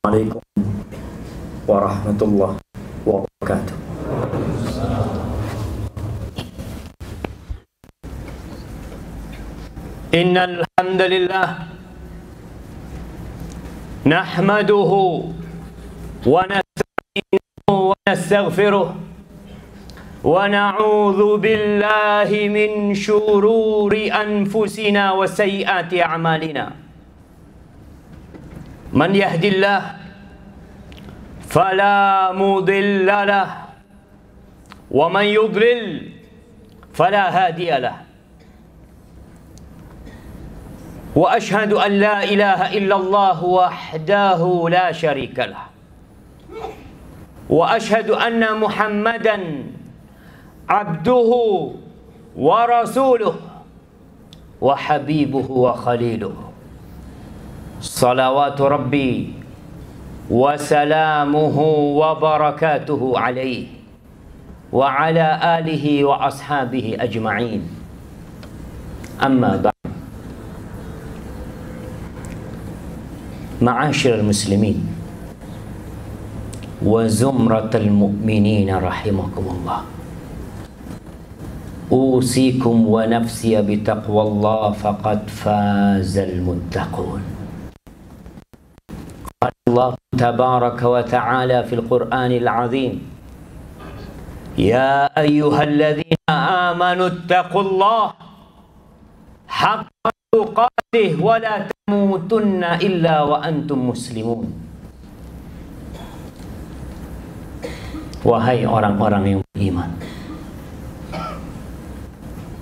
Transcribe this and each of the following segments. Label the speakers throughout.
Speaker 1: Assalamualaikum warahmatullahi wabarakatuh. Innal hamdalillah nahmaduhu wa nasta'inuhu wa nastaghfiruh wa na'udzu billahi min syururi anfusina wa sayyiati a'malina. Man yahdillah fala mudilla lah wa man yudlil fala hadiya lah. Wa ashhadu an la ilaha illallah wahdahu la syarika lah. Wa ashhadu anna Muhammadan abduhu wa rasuluh wa habibuhu wa khaliluh. Salawatu Rabbi wa salamuhu wa barakatuhu alaihi wa ala alihi wa ashabihi ajma'in. Amma ba'd. Ma'asyiral muslimin wa zumratal mu'minin rahimakumullah. Usikum wa nafsiya bitaqwallah faqad fazal muttaqun. Allah tabaraka wa ta'ala fil Qur'anil azim, ya ayyuhalladzina amanu ittaqullaha haqqa tuqatih wa la tamutunna illa wa antum muslimun. Wahai orang-orang yang beriman,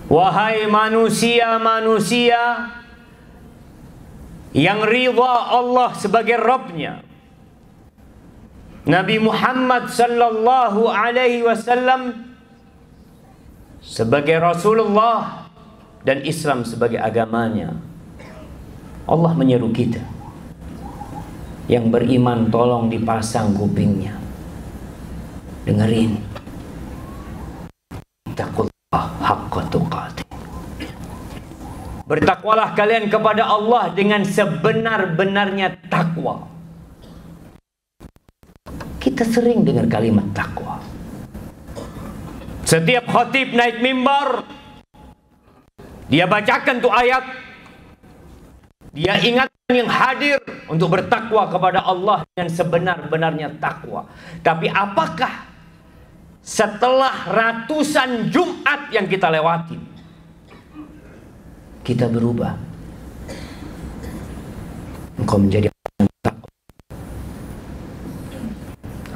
Speaker 1: wahai manusia-manusia yang ridha Allah sebagai Rabbnya, Nabi Muhammad sallallahu alaihi wasallam sebagai Rasulullah, dan Islam sebagai agamanya. Allah menyeru kita yang beriman, tolong dipasang kupingnya, dengerin. Taqullah haqqa tuqatih. Bertakwalah kalian kepada Allah dengan sebenar-benarnya takwa. Kita sering dengar kalimat takwa. Setiap khatib naik mimbar, dia bacakan tuh ayat. Dia ingatkan yang hadir untuk bertakwa kepada Allah dengan sebenar-benarnya takwa. Tapi apakah setelah ratusan Jumat yang kita lewati, kita berubah? Engkau menjadi orang yang takwa,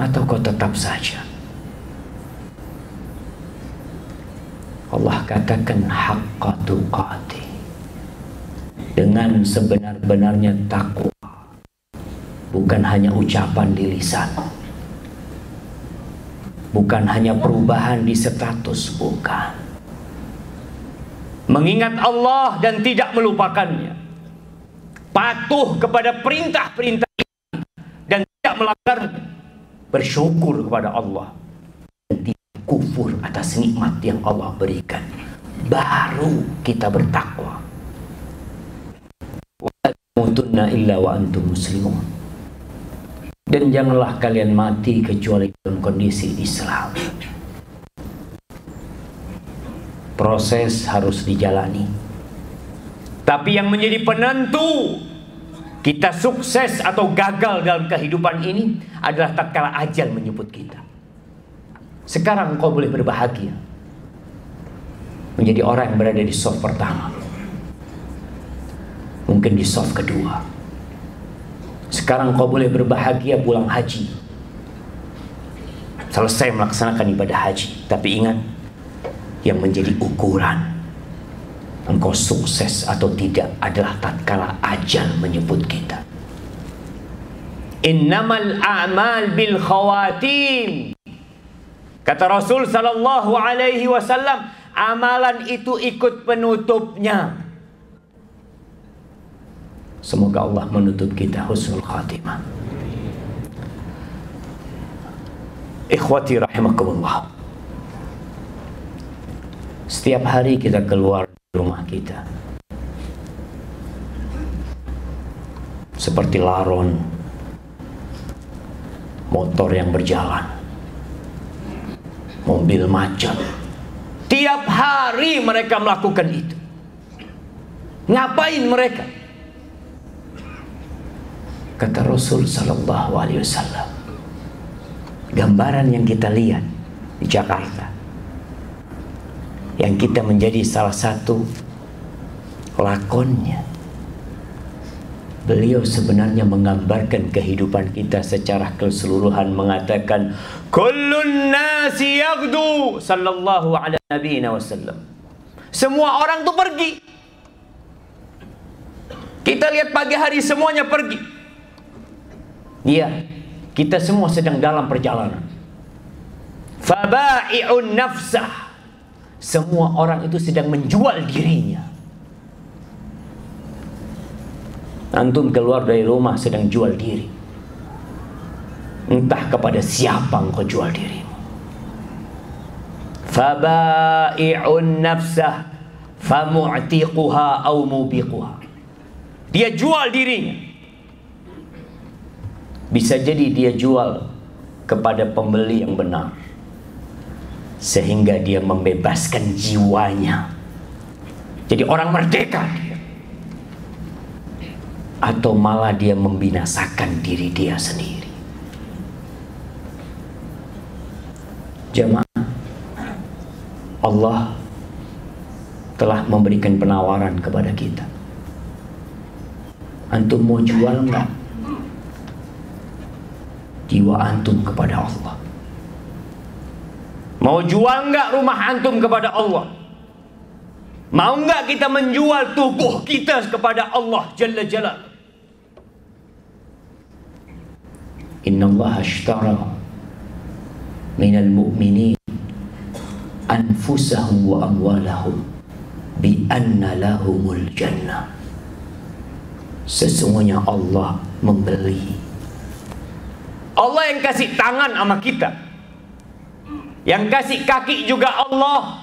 Speaker 1: atau kau tetap saja? Allah katakan haqqa tuqatih, dengan sebenar-benarnya takwa. Bukan hanya ucapan di lisan, bukan hanya perubahan di status, bukan. Mengingat Allah dan tidak melupakannya, patuh kepada perintah-perintah dan tidak melanggarnya, bersyukur kepada Allah dan tidak kufur atas nikmat yang Allah berikan, baru kita bertakwa. Wa tamutunna illa wa antum muslimun. Dan janganlah kalian mati kecuali dalam kondisi Islam. Proses harus dijalani, tapi yang menjadi penentu kita sukses atau gagal dalam kehidupan ini adalah tatkala ajal menjemput kita. Sekarang engkau boleh berbahagia menjadi orang yang berada di soft pertama, mungkin di soft kedua. Sekarang engkau boleh berbahagia pulang haji, selesai melaksanakan ibadah haji. Tapi ingat, yang menjadi ukuran engkau sukses atau tidak adalah tatkala ajal menyebut kita. Innamal a'mal bil khawatim. Kata Rasul sallallahu alaihi wasallam, amalan itu ikut penutupnya. Semoga Allah menutup kita husnul khatimah. Ikhwati rahimakumullah. Setiap hari kita keluar dari rumah kita, seperti laron motor yang berjalan, mobil macet. Tiap hari mereka melakukan itu. Ngapain mereka? Kata Rasul sallallahu alaihi wasallam, gambaran yang kita lihat di Jakarta, yang kita menjadi salah satu lakonnya, beliau sebenarnya menggambarkan kehidupan kita secara keseluruhan, mengatakan kullun nasi yaghdu sallallahu ala nabiyina wasallam. Semua orang tuh pergi. Kita lihat pagi hari semuanya pergi. Iya, kita semua sedang dalam perjalanan. Faba'i'un nafsah. Semua orang itu sedang menjual dirinya. Antum keluar dari rumah sedang jual diri. Entah kepada siapa engkau jual dirimu. Faba'i'un nafsah famu'tiquha au mubiquha. Dia jual dirinya. Bisa jadi dia jual kepada pembeli yang benar, sehingga dia membebaskan jiwanya. Jadi orang merdeka dia. Atau malah dia membinasakan diri dia sendiri. Jemaah, Allah telah memberikan penawaran kepada kita. Antum mau jual enggak jiwa antum kepada Allah? Mau jual enggak rumah antum kepada Allah? Mau enggak kita menjual tubuh kita kepada Allah Jalla Jalal? Inna Allah ashtara minal mu'minin anfusahum wa amwalahum bi anna lahumul jannah. Sesungguhnya Allah membeli. Allah yang kasih tangan sama kita, yang kasih kaki juga Allah,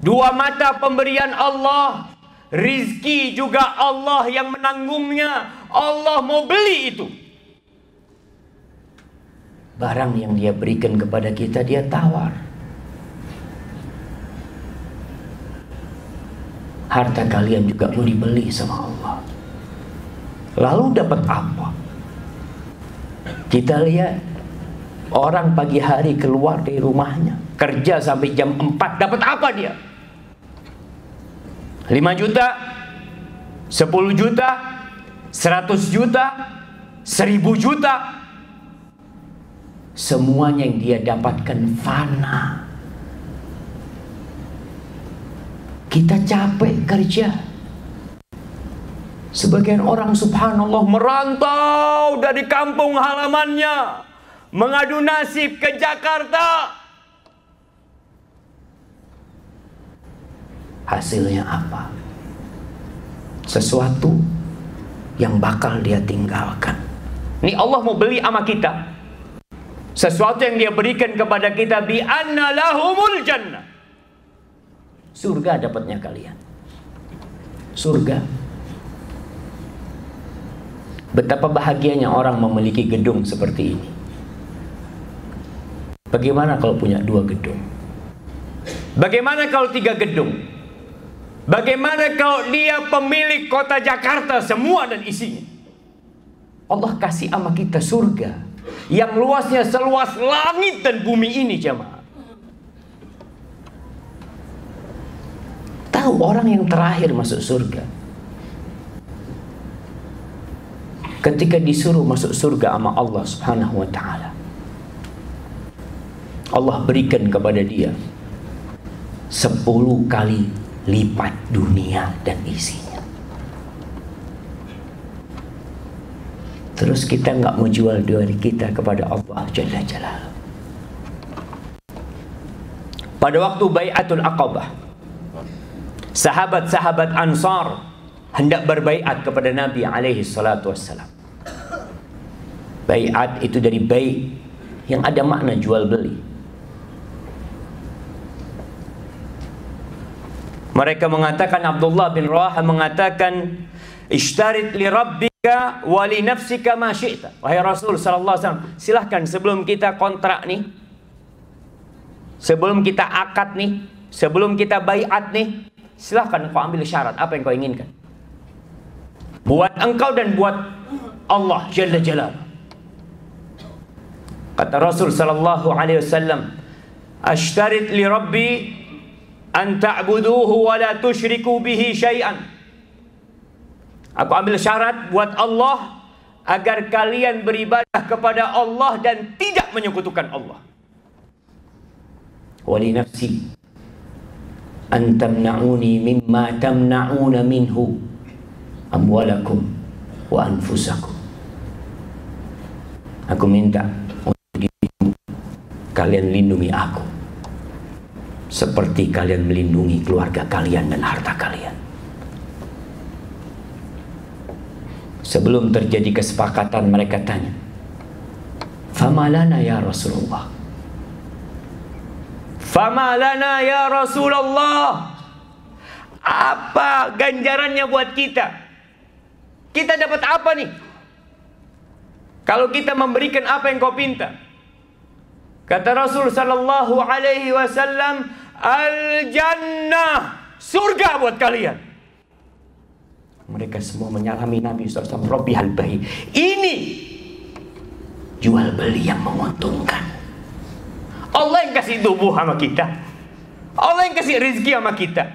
Speaker 1: dua mata pemberian Allah, rizki juga Allah yang menanggungnya. Allah mau beli itu. Barang yang dia berikan kepada kita, dia tawar. Harta kalian juga mau dibeli sama Allah. Lalu dapat apa? Kita lihat orang pagi hari keluar dari rumahnya, kerja sampai jam 4, dapat apa dia? 5 juta, 10 juta, 100 juta, 1000 juta. Semuanya yang dia dapatkan fana. Kita capek kerja. Sebagian orang subhanallah merantau dari kampung halamannya, mengadu nasib ke Jakarta. Hasilnya apa? Sesuatu yang bakal dia tinggalkan. Ini Allah mau beli sama kita. Sesuatu yang dia berikan kepada kita, bi anna lahumul jannah. Surga dapatnya kalian. Surga. Betapa bahagianya orang memiliki gedung seperti ini. Bagaimana kalau punya 2 gedung? Bagaimana kalau 3 gedung? Bagaimana kalau dia pemilik kota Jakarta semua dan isinya? Allah kasih sama kita surga yang luasnya seluas langit dan bumi ini, jemaah. Tahu orang yang terakhir masuk surga, ketika disuruh masuk surga sama Allah subhanahu wa ta'ala, Allah berikan kepada dia 10 kali lipat dunia dan isinya. Terus kita nggak mau jual diri kita kepada Allah Jalla Jalaluhu. Pada waktu Bai'atul Aqabah, sahabat-sahabat Ansar hendak berbaiat kepada Nabi alaihi salatu wassalam. Baiat itu dari bai' yang ada makna jual beli. Mereka mengatakan, Abdullah bin Rawaha mengatakan, ishtarit li rabbi wali nafsika ma syi'ta. Wahai Rasul sallallahu alaihi wasallam, silahkan sebelum kita kontrak nih, sebelum kita akad nih, sebelum kita baiat nih, silahkan kau ambil syarat apa yang kau inginkan. Buat engkau dan buat Allah Jalla Jalaluhu. Kata Rasul sallallahu alaihi wasallam, "Ashtarit li Rabbi an ta'buduhu wa la tusyriku bihi syai'an." Aku ambil syarat buat Allah agar kalian beribadah kepada Allah dan tidak menyekutukan Allah. Wali nafsi an tamna'uni mimma tamna'una minhu amwalakum wa anfusakum. Aku minta untuk dirimu, kalian lindungi aku seperti kalian melindungi keluarga kalian dan harta kalian. Sebelum terjadi kesepakatan, mereka tanya, "Fama lana ya Rasulullah?" "Fama lana ya Rasulullah?" Apa ganjarannya buat kita? Kita dapat apa nih? Kalau kita memberikan apa yang kau pinta? Kata Rasul sallallahu alaihi wasallam, "Al-jannah," surga buat kalian. Mereka semua menyalami Nabi SAW. Rabbi halbahi. Ini jual beli yang menguntungkan. Allah yang kasih tubuh sama kita. Allah yang kasih rezeki sama kita.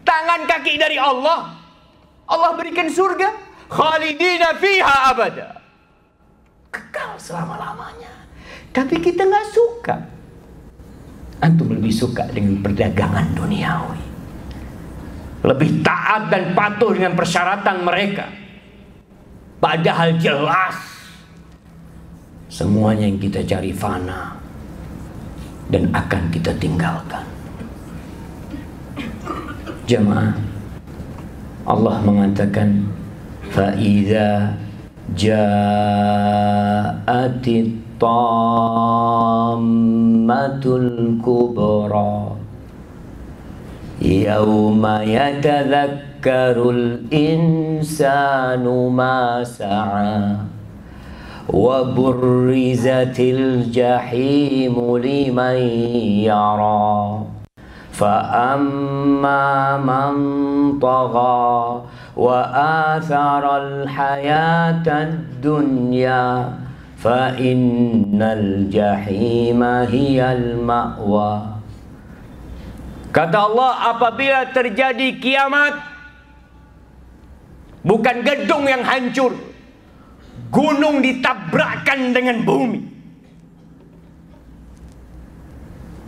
Speaker 1: Tangan kaki dari Allah. Allah berikan surga. Khalidina fiha abada. Kekal selama-lamanya. Tapi kita nggak suka. Antum lebih suka dengan perdagangan duniawi. Lebih taat dan patuh dengan persyaratan mereka. Padahal jelas semuanya yang kita cari fana dan akan kita tinggalkan. Jemaah, Allah mengatakan, "Fa'idza ja'atit tammatul kubra yauma yatadzakkarul insanu ma sa'a wa burrizatil jahimu liman yara fa amma man tagha wa atharal hayatad dunya fa innal jahima hiyal ma'wa." Kata Allah, apabila terjadi kiamat, bukan gedung yang hancur, gunung ditabrakkan dengan bumi.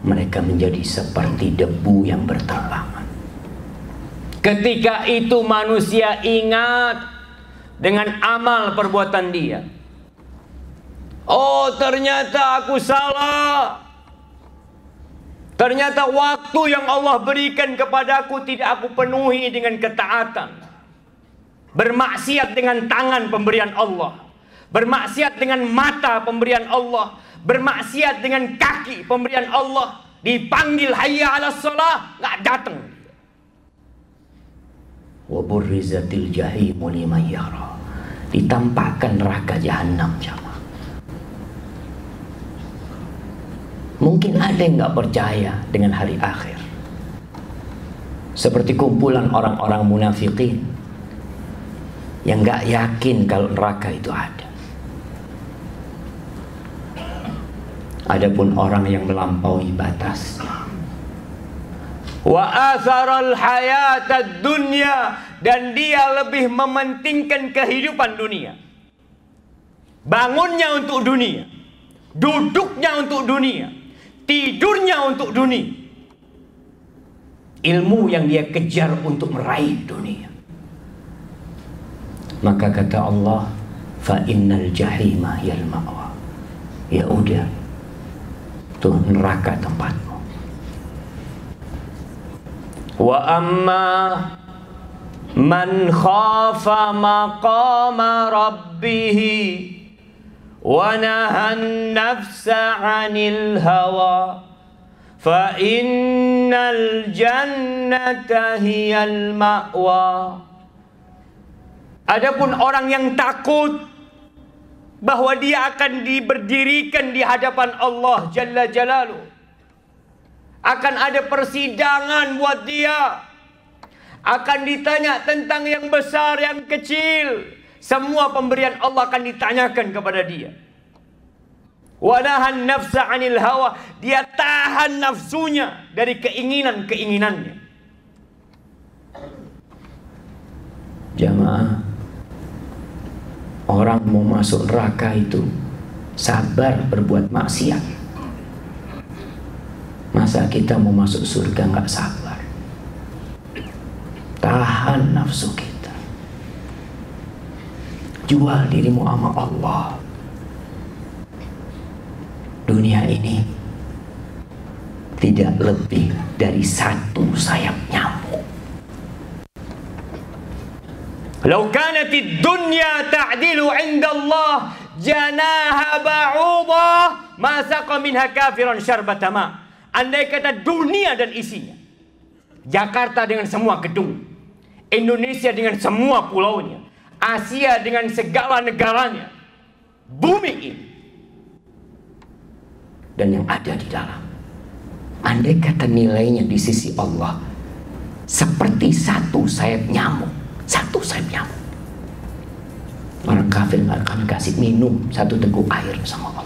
Speaker 1: Mereka menjadi seperti debu yang berterbangan. Ketika itu manusia ingat dengan amal perbuatan dia. Oh, ternyata aku salah. Ternyata waktu yang Allah berikan kepadaku tidak aku penuhi dengan ketaatan. Bermaksiat dengan tangan pemberian Allah. Bermaksiat dengan mata pemberian Allah. Bermaksiat dengan kaki pemberian Allah. Dipanggil hayya 'alas shalah, enggak datang. Wa burrizatil jahimu liman yara. Ditampakkan neraka jahanam, jamaah. Mungkin ada yang nggak percaya dengan hari akhir, seperti kumpulan orang-orang munafikin yang nggak yakin kalau neraka itu ada. Adapun orang yang melampaui batas, wa atharal hayatad dunya, dan dia lebih mementingkan kehidupan dunia. Bangunnya untuk dunia, duduknya untuk dunia, tidurnya untuk dunia, ilmu yang dia kejar untuk meraih dunia. Maka kata Allah, fa innal jahima hiyal ma'wa. Ya udah, tuh neraka tempatmu. Wa amma man khafa maqama rabbih wa nahan nafsa 'anil hawa fa innal jannata hiyal ma'wa. Adapun orang yang takut bahwa dia akan diberdirikan di hadapan Allah Jalla Jalaluh, akan ada persidangan buat dia, akan ditanya tentang yang besar, yang kecil, semua pemberian Allah akan ditanyakan kepada dia. Wa nahan nafsa 'anil hawa, dia tahan nafsunya dari keinginan-keinginannya. Jamaah, orang mau masuk neraka itu sabar berbuat maksiat. Masa kita mau masuk surga nggak sabar? Tahan nafsu kita. Jual dirimu sama Allah. Dunia ini tidak lebih dari satu sayap nyamuk. Lau kanatid dunya ta'dilu 'inda Allah janaha ba'udah ma saqa minha kafiran syarbata ma. Andai kata dunia dan isinya, Jakarta dengan semua gedung, Indonesia dengan semua pulaunya, Asia dengan segala negaranya, bumi ini dan yang ada di dalam, andai kata nilainya di sisi Allah seperti satu sayap nyamuk, satu sayap nyamuk, orang kafir nggak akan kasih minum satu teguk air sama Allah.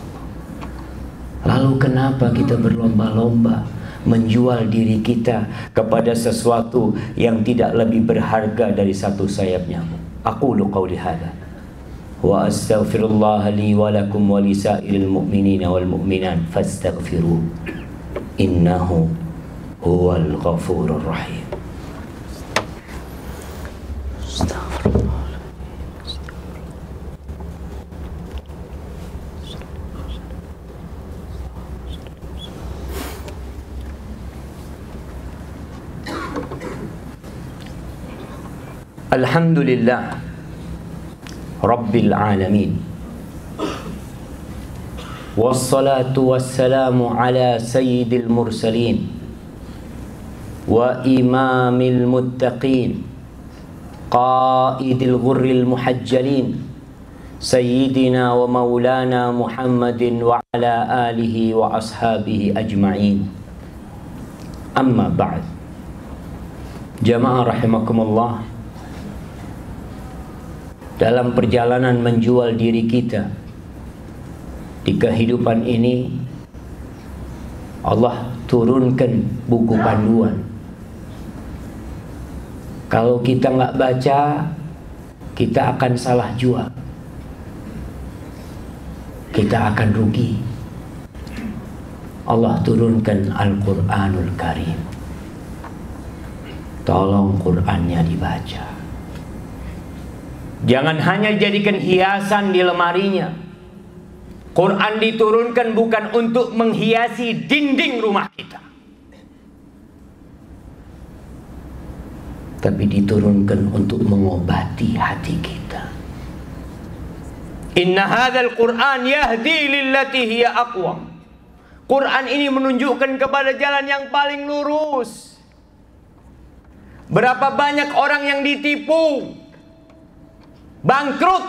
Speaker 1: Lalu kenapa kita berlomba-lomba menjual diri kita kepada sesuatu yang tidak lebih berharga dari satu sayap nyamuk? Aqulu qawli hadza wa astaghfirullah li wa lakum wa lisairil mu'minina wal mu'minat fastaghfiruh innahu huwal ghafurur rahim. Alhamdulillah Rabbil alamin, wassalatu wassalamu ala sayyidil mursalin wa imamil muttaqin qaidil ghurril muhajjalin sayyidina wa maulana Muhammadin wa ala alihi wa ashabihi ajma'in. Amma ba'd. Jamaah rahimakumullah, dalam perjalanan menjual diri kita di kehidupan ini, Allah turunkan buku panduan. Kalau kita nggak baca, kita akan salah jual, kita akan rugi. Allah turunkan Al-Quranul Karim. Tolong Qurannya dibaca. Jangan hanya jadikan hiasan di lemarinya. Quran diturunkan bukan untuk menghiasi dinding rumah kita, tapi diturunkan untuk mengobati hati kita. Inna hadzal Qur'an yahdi lillati hiya aqwam. Quran ini menunjukkan kepada jalan yang paling lurus. Berapa banyak orang yang ditipu, bangkrut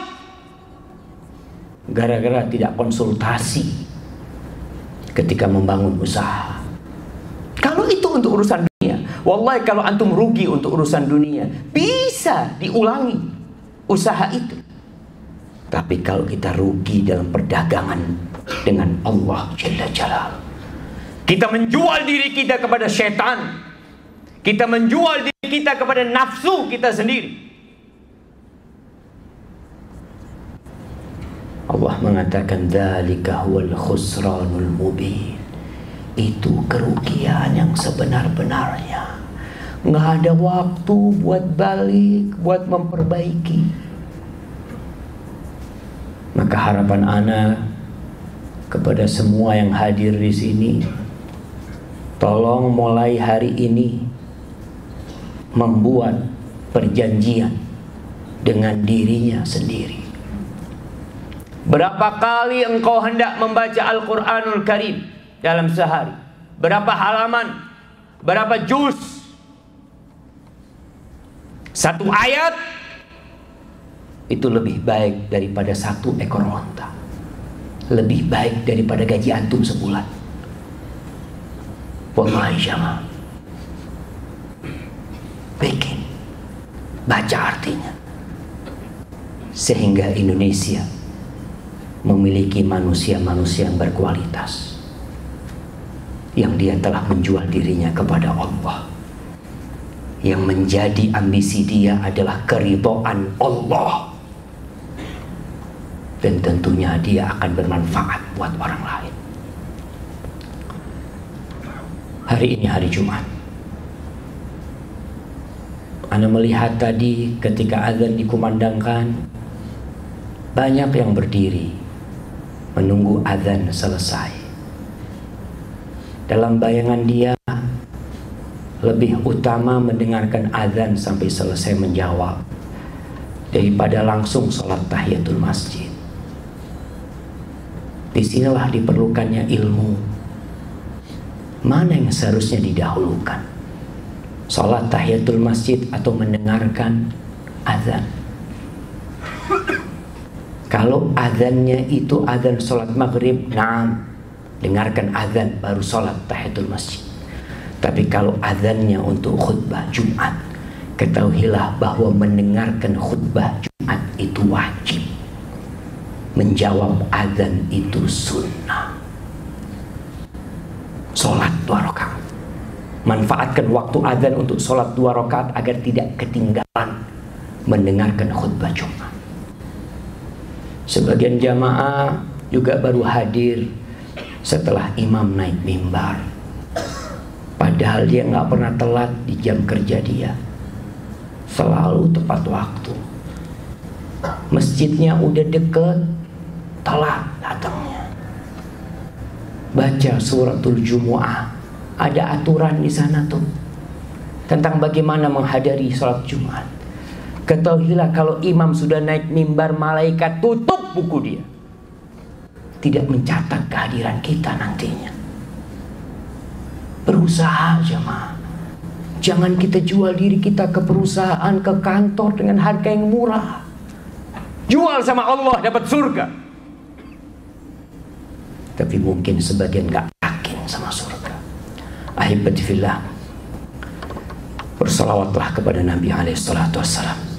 Speaker 1: gara-gara tidak konsultasi ketika membangun usaha. Kalau itu untuk urusan dunia, wallahi kalau antum rugi untuk urusan dunia, bisa diulangi usaha itu. Tapi kalau kita rugi dalam perdagangan dengan Allah Jalla Jalaluh, kita menjual diri kita kepada syaitan, kita menjual diri kita kepada nafsu kita sendiri. Allah mengatakan dzalika huwal khusranul mubin. Itu kerugian yang sebenar-benarnya. Nggak ada waktu buat balik, buat memperbaiki. Maka harapan ana kepada semua yang hadir di sini, tolong mulai hari ini membuat perjanjian dengan dirinya sendiri. Berapa kali engkau hendak membaca Al-Quranul Karim dalam sehari? Berapa halaman? Berapa juz? Satu ayat itu lebih baik daripada 1 ekor onta, lebih baik daripada gaji antum sebulan. Wallahi jamaah, bikin, baca artinya, sehingga Indonesia memiliki manusia-manusia yang berkualitas, yang dia telah menjual dirinya kepada Allah, yang menjadi ambisi dia adalah keridhaan Allah, dan tentunya dia akan bermanfaat buat orang lain. Hari ini hari Jumat, Anda melihat tadi ketika azan dikumandangkan, banyak yang berdiri menunggu azan selesai. Dalam bayangan dia, lebih utama mendengarkan azan sampai selesai menjawab daripada langsung sholat tahiyatul masjid. Disinilah diperlukannya ilmu. Mana yang seharusnya didahulukan? Sholat tahiyatul masjid atau mendengarkan azan? Kalau azannya itu azan sholat maghrib, naam, dengarkan azan baru sholat tahiyatul masjid. Tapi kalau azannya untuk khutbah Jumat, ketahuilah bahwa mendengarkan khutbah Jumat itu wajib. Menjawab azan itu sunnah. Sholat 2 rakaat. Manfaatkan waktu azan untuk sholat 2 rakaat agar tidak ketinggalan mendengarkan khutbah Jumat. Sebagian jamaah juga baru hadir setelah imam naik mimbar, padahal dia nggak pernah telat di jam kerja dia, selalu tepat waktu. Masjidnya udah deket, telat datangnya. Baca suratul Jumu'ah, ada aturan di sana tuh tentang bagaimana menghadiri sholat Jumat. Ketahuilah kalau imam sudah naik mimbar, malaikat tutup buku dia, tidak mencatat kehadiran kita nantinya. Berusaha jemaah, jangan kita jual diri kita ke perusahaan, ke kantor dengan harga yang murah. Jual sama Allah dapat surga. Tapi mungkin sebagian gak yakin sama surga. Ahibati fillah, bersalawatlah kepada Nabi SAW.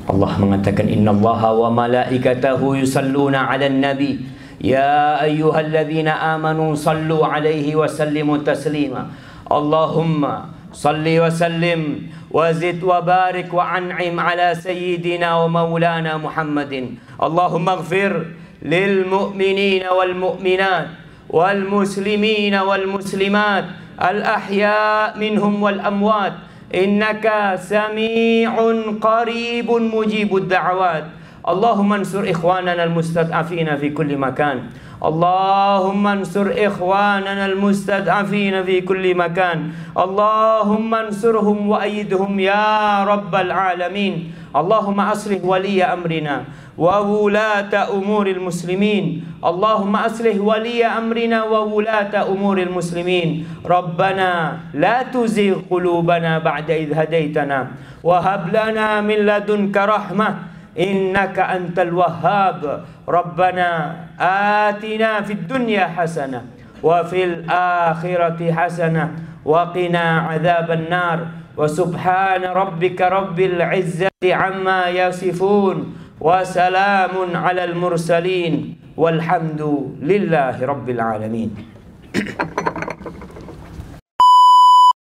Speaker 1: Allah mengatakan, innallaha wa malaikatahu yusalluna 'alan nabi ya ayyuhalladzina amanu sallu 'alaihi wa sallimu taslima. Allahumma salli wa sallim wa zid wa barik wa an'im ala sayyidina wa maulana Muhammadin. Allahumma ighfir lil mu'minina wal mu'minat wal muslimina wal muslimat al ahya minhum wal amwat innaka sami'un qaribun mujibud da'awat. Allahumma ansur ikhwanana al-mustad'afina fi kulli makan. Allahumma ansur ikhwanana al-mustad'afina fi kulli makan. Allahumma ansurhum wa ayyidhum ya rabbal alamin. Allahumma aslih waliya amrina wa wulata umuril muslimin. Allahumma aslih waliya amrina wa wulata umuril muslimin. Rabbana la tuzigh qulubana ba'da idh hadaitana wa hab lana min ladunka rahmah innaka antal wahhab. Rabbana atina fid dunya hasanah wa fil akhirati hasanah wa qina adzaban nar. Wa subhana rabbika rabbil izzati amma yasifun wa salamun alal mursalin walhamdu lillahi rabbil alamin.